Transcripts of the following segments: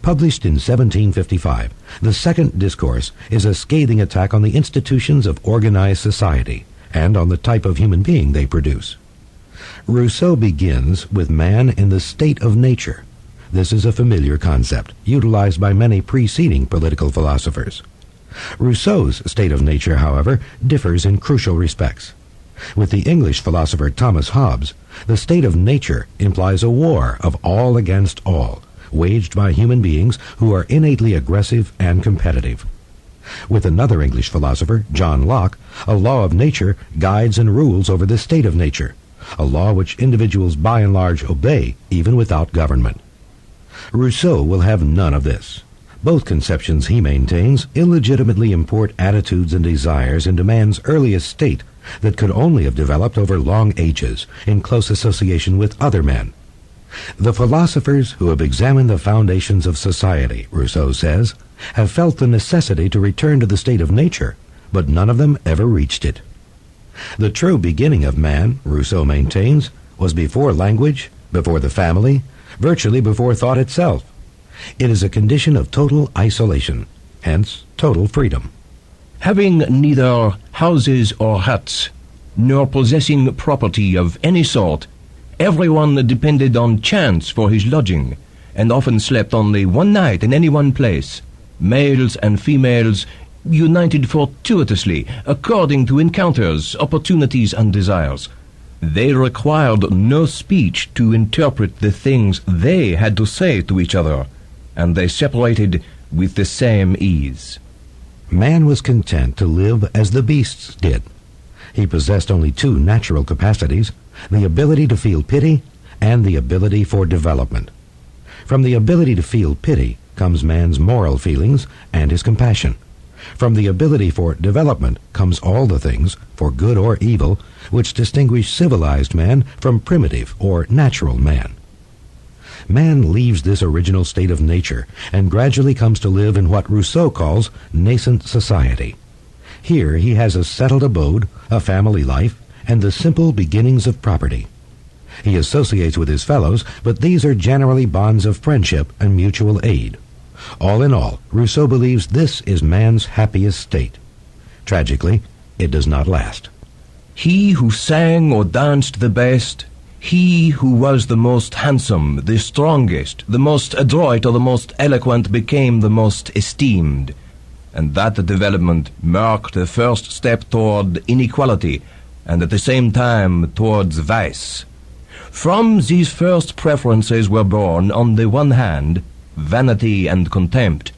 Published in 1755, the second Discourse is a scathing attack on the institutions of organized society and on the type of human being they produce. Rousseau begins with man in the state of nature. This is a familiar concept, utilized by many preceding political philosophers. Rousseau's state of nature, however, differs in crucial respects. With the English philosopher Thomas Hobbes, the state of nature implies a war of all against all, waged by human beings who are innately aggressive and competitive. With another English philosopher, John Locke, a law of nature guides and rules over the state of nature, a law which individuals by and large obey even without government. Rousseau will have none of this. Both conceptions, he maintains, illegitimately import attitudes and desires into man's earliest state that could only have developed over long ages in close association with other men. The philosophers who have examined the foundations of society, Rousseau says, have felt the necessity to return to the state of nature, but none of them ever reached it. The true beginning of man, Rousseau maintains, was before language, before the family, virtually before thought itself. It is a condition of total isolation, hence total freedom. Having neither houses or huts, nor possessing property of any sort, everyone depended on chance for his lodging, and often slept only one night in any one place. Males and females united fortuitously, according to encounters, opportunities, and desires. They required no speech to interpret the things they had to say to each other, and they separated with the same ease. Man was content to live as the beasts did. He possessed only two natural capacities, the ability to feel pity and the ability for development. From the ability to feel pity comes man's moral feelings and his compassion. From the ability for development comes all the things, for good or evil, which distinguish civilized man from primitive or natural man. Man leaves this original state of nature and gradually comes to live in what Rousseau calls nascent society. Here he has a settled abode, a family life, and the simple beginnings of property. He associates with his fellows, but these are generally bonds of friendship and mutual aid. All in all, Rousseau believes this is man's happiest state. Tragically, it does not last. He who sang or danced the best, he who was the most handsome, the strongest, the most adroit, or the most eloquent became the most esteemed. And that development marked the first step toward inequality, and at the same time towards vice. From these first preferences were born, on the one hand, vanity and contempt,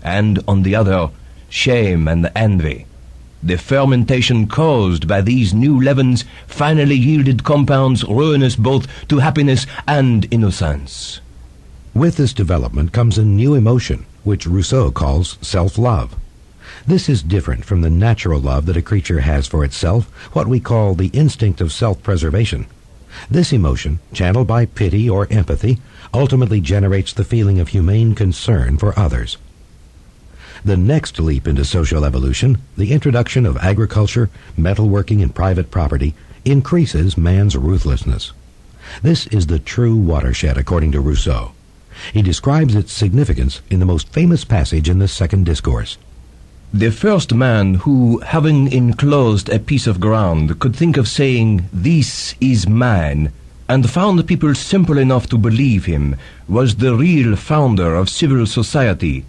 and on the other, shame and envy. The fermentation caused by these new leavens finally yielded compounds ruinous both to happiness and innocence. With this development comes a new emotion, which Rousseau calls self-love. This is different from the natural love that a creature has for itself, what we call the instinct of self-preservation. This emotion, channeled by pity or empathy, ultimately generates the feeling of humane concern for others. The next leap into social evolution, the introduction of agriculture, metalworking, and private property, increases man's ruthlessness. This is the true watershed, according to Rousseau. He describes its significance in the most famous passage in the second Discourse. The first man who, having enclosed a piece of ground, could think of saying, "This is mine," and found people simple enough to believe him, was the real founder of civil society.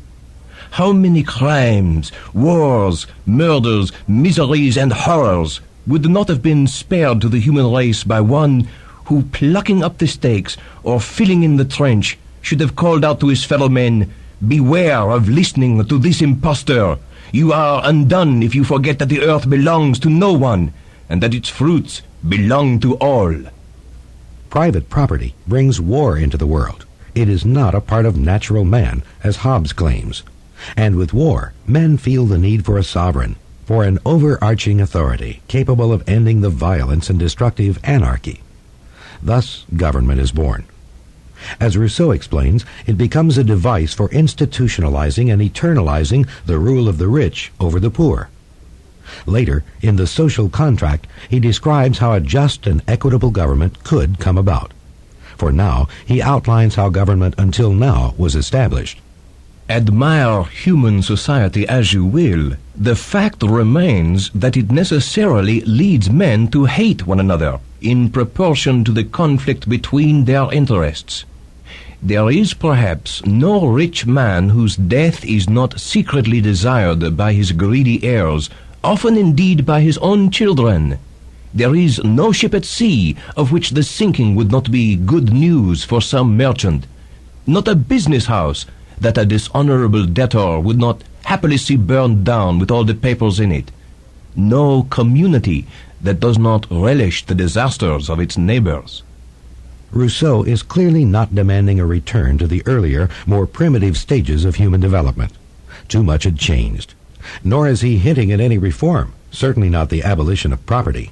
How many crimes, wars, murders, miseries, and horrors would not have been spared to the human race by one who, plucking up the stakes or filling in the trench, should have called out to his fellow men, "Beware of listening to this impostor. You are undone if you forget that the earth belongs to no one, and that its fruits belong to all." Private property brings war into the world. It is not a part of natural man, as Hobbes claims. And with war, men feel the need for a sovereign, for an overarching authority capable of ending the violence and destructive anarchy. Thus, government is born. As Rousseau explains, it becomes a device for institutionalizing and eternalizing the rule of the rich over the poor. Later, in the social contract, he describes how a just and equitable government could come about. For now, he outlines how government until now was established. Admire human society as you will, the fact remains that it necessarily leads men to hate one another in proportion to the conflict between their interests. There is perhaps no rich man whose death is not secretly desired by his greedy heirs, often indeed by his own children. There is no ship at sea of which the sinking would not be good news for some merchant, not a business house that a dishonorable debtor would not happily see burned down with all the papers in it, no community that does not relish the disasters of its neighbors. Rousseau is clearly not demanding a return to the earlier, more primitive stages of human development. Too much had changed. Nor is he hinting at any reform, certainly not the abolition of property.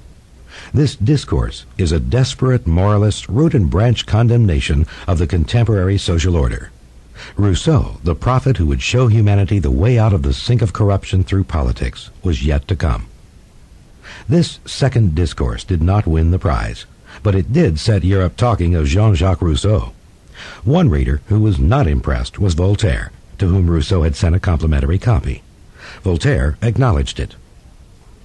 This discourse is a desperate moralist root and branch condemnation of the contemporary social order. Rousseau, the prophet who would show humanity the way out of the sink of corruption through politics, was yet to come. This second discourse did not win the prize, but it did set Europe talking of Jean-Jacques Rousseau. One reader who was not impressed was Voltaire, to whom Rousseau had sent a complimentary copy. Voltaire acknowledged it.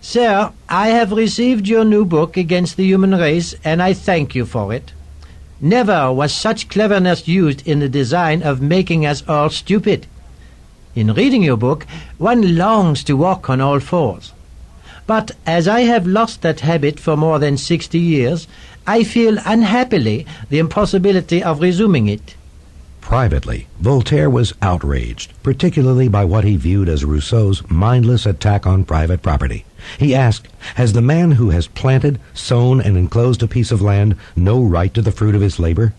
Sir, I have received your new book against the human race, and I thank you for it. Never was such cleverness used in the design of making us all stupid. In reading your book, one longs to walk on all fours. But as I have lost that habit for more than 60 years, I feel unhappily the impossibility of resuming it. Privately, Voltaire was outraged, particularly by what he viewed as Rousseau's mindless attack on private property. He asked, has the man who has planted, sown, and enclosed a piece of land no right to the fruit of his labor?